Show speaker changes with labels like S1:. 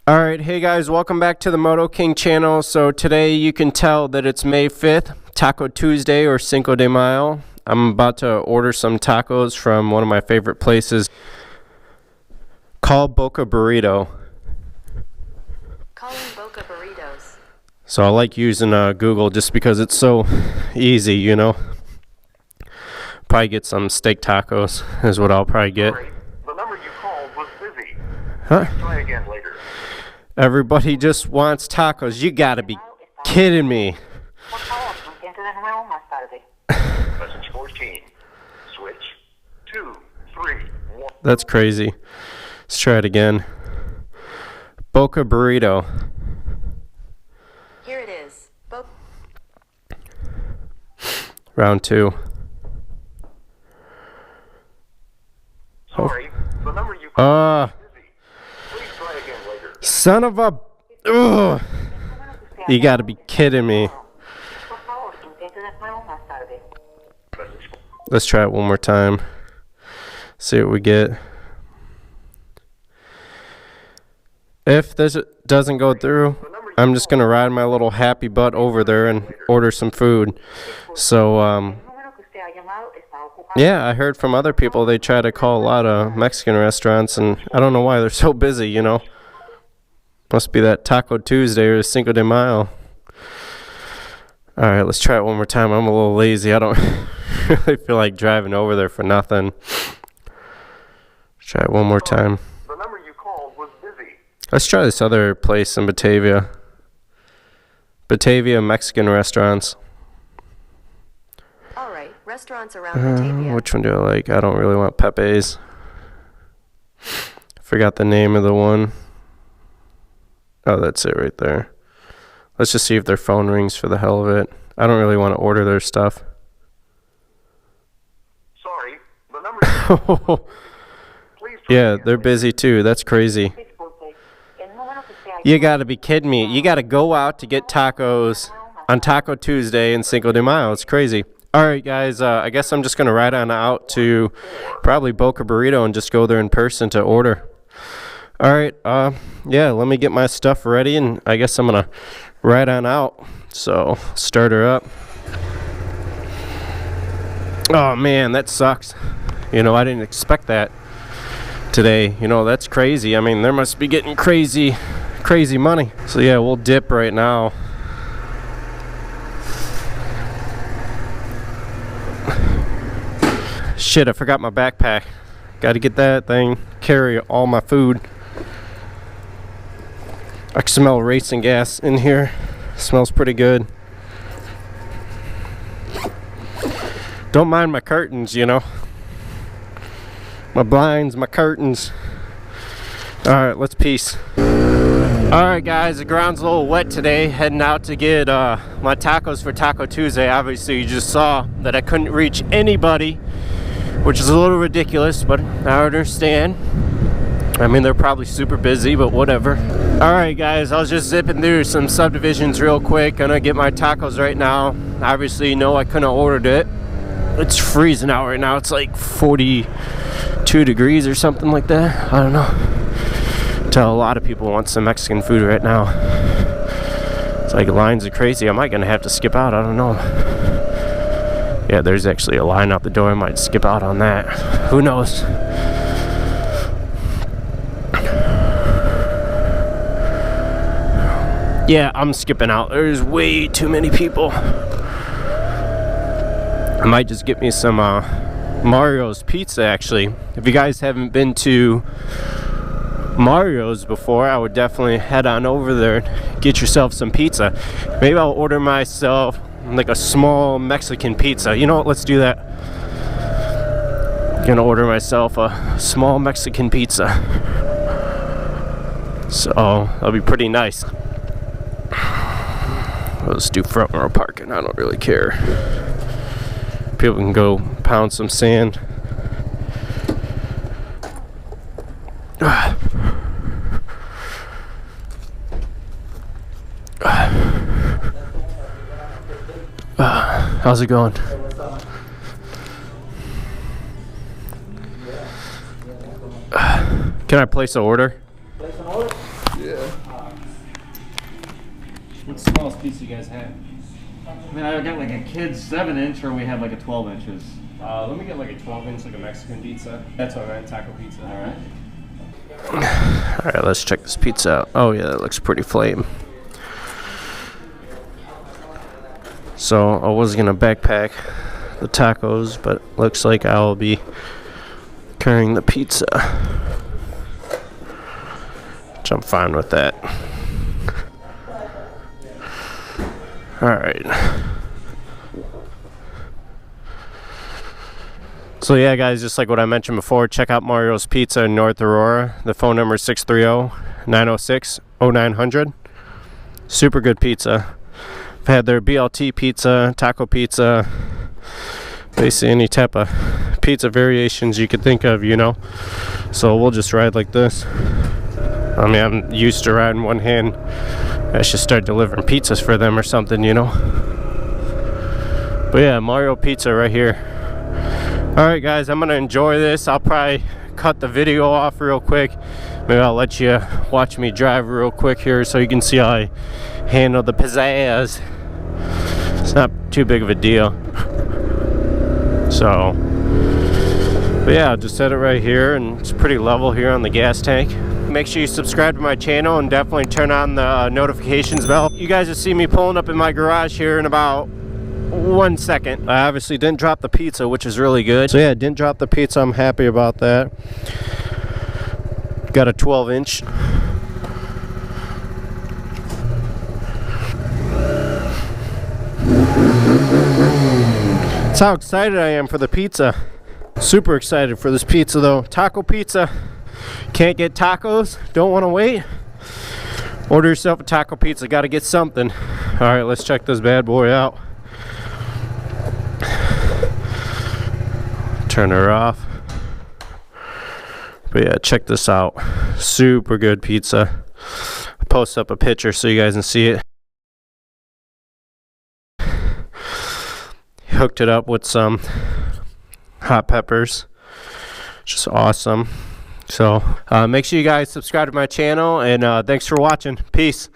S1: Alright, hey guys, welcome back to the Moto King channel. So today you can tell that it's May 5th, Taco Tuesday or Cinco de Mayo. I'm about to order some tacos from one of my favorite places called Boca Burrito.
S2: Calling Boca Burritos.
S1: So I like using Google just because it's so easy, you know. Probably get some steak tacos is what I'll probably get.
S3: Sorry, the number you called was busy.
S1: Huh?
S3: Try again later.
S1: Everybody just wants tacos. You gotta be kidding me.
S3: Message 14. Switch 2, 3, 1.
S1: That's crazy. Let's try it again. Boca Burrito.
S2: Here it is.
S1: Round 2.
S3: Sorry, the number you called was busy. Please try again later.
S1: Son of a... Ugh. You gotta be kidding me. Let's try it one more time. See what we get. If this doesn't go through, I'm just gonna ride my little happy butt over there and order some food. So, yeah, I heard from other people they try to call a lot of Mexican restaurants, and I don't know why they're so busy, you know. Must be that Taco Tuesday or Cinco de Mayo. Alright, let's try it one more time. I'm a little lazy. I don't really feel like driving over there for nothing. Let's try it one more time.
S3: The number you called was busy.
S1: Let's try this other place in Batavia. Batavia Mexican restaurants.
S2: Alright, restaurants around Batavia.
S1: Which one do I like? I don't really want Pepe's. Forgot the name of the one. Oh, that's it right there. Let's just see if their phone rings for the hell of it. I don't really want to order their stuff.
S3: Sorry, the number you called. Please try
S1: Yeah,
S3: again
S1: they're
S3: later.
S1: busy too. That's crazy. You gotta be kidding me. You gotta go out to get tacos on Taco Tuesday and Cinco de Mayo. It's crazy. Alright guys, I guess I'm just gonna ride on out to probably Boca Burrito and just go there in person to order. Alright, yeah, let me get my stuff ready and I guess I'm gonna ride on out. So, start her up. Oh man, that sucks. You know, I didn't expect that today. You know, that's crazy. I mean, they must be getting crazy money. So yeah, we'll dip right now. Shit, I forgot my backpack. Gotta get that thing, carry all my food. I can smell racing gas in here. Smells pretty good. Don't mind my curtains, you know. My blinds, my curtains. Alright, let's peace. Alright guys, the ground's a little wet today. Heading out to get my tacos for Taco Tuesday. Obviously you just saw that I couldn't reach anybody, which is a little ridiculous, but I understand. I mean, they're probably super busy, but whatever. Alright guys, I was just zipping through some subdivisions real quick. Gonna get my tacos right now. Obviously, you know I couldn't have ordered it. It's freezing out right now. It's like 42 degrees or something like that. I don't know. Tell a lot of people want some Mexican food right now. It's like lines are crazy. I might gonna have to skip out. I don't know. Yeah, there's actually a line out the door. I might skip out on that. Who knows? Yeah, I'm skipping out. There's way too many people. I might just get me some Mario's pizza, actually. If you guys haven't been to Mario's before, I would definitely head on over there and get yourself some pizza. Maybe I'll order myself like a small Mexican pizza. You know what? Let's do that. I'm gonna order myself a small Mexican pizza. So, that'll be pretty nice. Let's do front row parking. I don't really care. People can go pound some sand. How's it going? Can I place an order?
S4: Place an order?
S1: Yeah. What's the smallest pizza you guys have?
S4: I mean, I got like a kid's 7-inch, or we have like a 12 inches.
S1: Let me get like a 12-inch, like a Mexican pizza. That's what I meant, taco pizza.
S4: All right.
S1: Alright, let's check this pizza out. Oh yeah, that looks pretty flame. So I was gonna backpack the tacos, but looks like I'll be carrying the pizza, which I'm fine with that. Alright. So yeah, guys, just like what I mentioned before, check out Mario's Pizza in North Aurora. The phone number is 630-906-0900. Super good pizza. I've had their BLT pizza, taco pizza, basically any type of pizza variations you could think of, you know. So we'll just ride like this. I mean, I'm used to riding one hand. I should start delivering pizzas for them or something, you know. But yeah, Mario Pizza right here. Alright guys, I'm gonna enjoy this. I'll probably cut the video off real quick. Maybe I'll let you watch me drive real quick here so you can see how I handle the pizzazz. It's not too big of a deal. So, but yeah, I'll just set it right here, and it's pretty level here on the gas tank. Make sure you subscribe to my channel and definitely turn on the notifications bell. You guys will see me pulling up in my garage here in about 1 second. I obviously didn't drop the pizza, which is really good. So yeah, didn't drop the pizza. I'm happy about that. Got a 12-inch. That's how excited I am for the pizza. Super excited for this pizza though. Taco pizza. Can't get tacos? Don't want to wait? Order yourself a taco pizza. Got to get something. Alright, let's check this bad boy out. Turn her off. But yeah, check this out. Super good pizza. I'll post up a picture so you guys can see it. Hooked it up with some hot peppers. Just awesome. So make sure you guys subscribe to my channel, and thanks for watching. Peace.